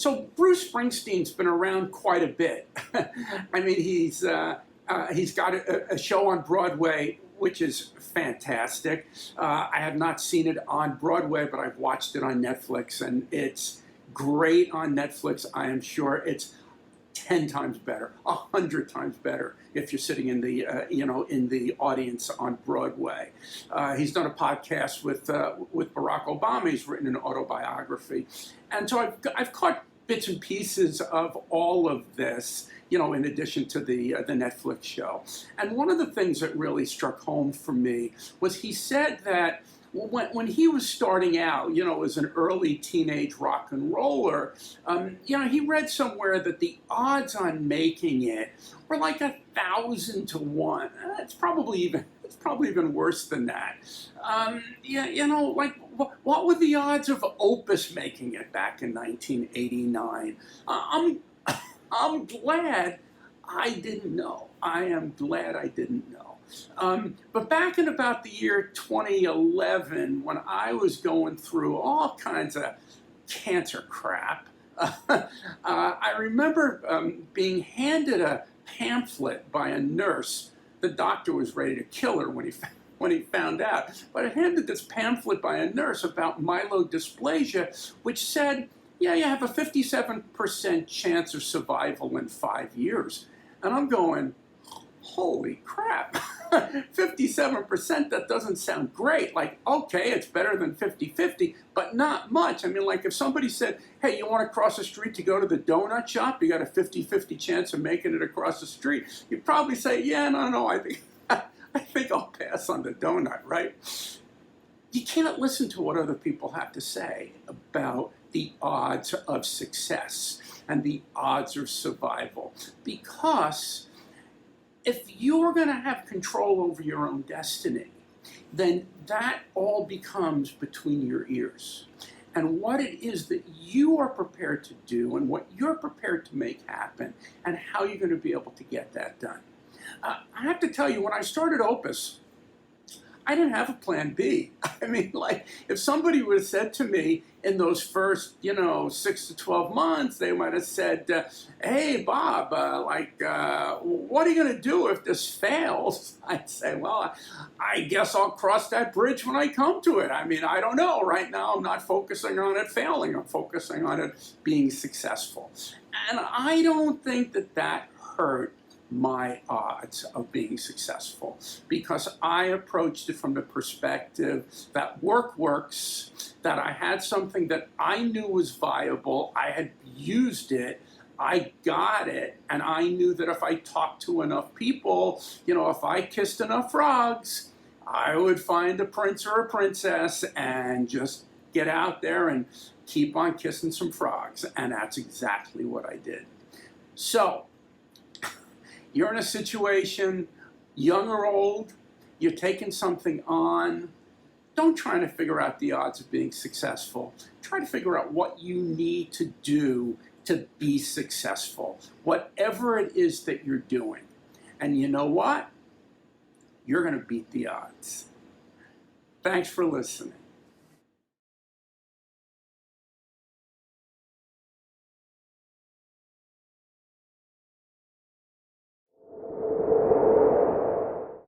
So Bruce Springsteen's been around quite a bit. I mean, he's got a show on Broadway, which is fantastic. I have not seen it on Broadway, but I've watched it on Netflix, and it's great on Netflix. I am sure it's 10 times better, 100 times better if you're sitting in the in the audience on Broadway. He's done a podcast with Barack Obama. He's written an autobiography, and so I've caught bits and pieces of all of this, in addition to the Netflix show. And one of the things that really struck home for me was he said that when he was starting out, as an early teenage rock and roller, he read somewhere that the odds on making it were like 1,000 to 1. It's probably even worse than that. What were the odds of Opus making it back in 1989? I'm glad I didn't know. I am glad I didn't know. But back in about the year 2011, when I was going through all kinds of cancer crap, I remember being handed a pamphlet by a nurse. The doctor was ready to kill her when he found out. But I handed this pamphlet by a nurse about myelodysplasia, which said, yeah, you have a 57% chance of survival in 5 years. And I'm going, holy crap, 57%, that doesn't sound great. Like, okay, it's better than 50-50, but not much. I mean, like if somebody said, hey, you want to cross the street to go to the donut shop? You got a 50-50 chance of making it across the street. You'd probably say, yeah, no, I think I'll pass on the donut, right? You can't listen to what other people have to say about the odds of success and the odds of survival, because if you're going to have control over your own destiny, then that all becomes between your ears. And what it is that you are prepared to do and what you're prepared to make happen and how you're going to be able to get that done. I have to tell you, when I started Opus, I didn't have a plan B. I mean, like, if somebody would have said to me in those first, 6 to 12 months, they might have said, hey, Bob, what are you going to do if this fails? I'd say, well, I guess I'll cross that bridge when I come to it. I mean, I don't know. Right now, I'm not focusing on it failing. I'm focusing on it being successful. And I don't think that hurt my odds of being successful, because I approached it from the perspective that work works, that I had something that I knew was viable, I had used it, I got it, and I knew that if I talked to enough people, if I kissed enough frogs, I would find a prince or a princess and just get out there and keep on kissing some frogs. And that's exactly what I did. So, you're in a situation, young or old, you're taking something on. Don't try to figure out the odds of being successful. Try to figure out what you need to do to be successful, whatever it is that you're doing. And you know what? You're going to beat the odds. Thanks for listening.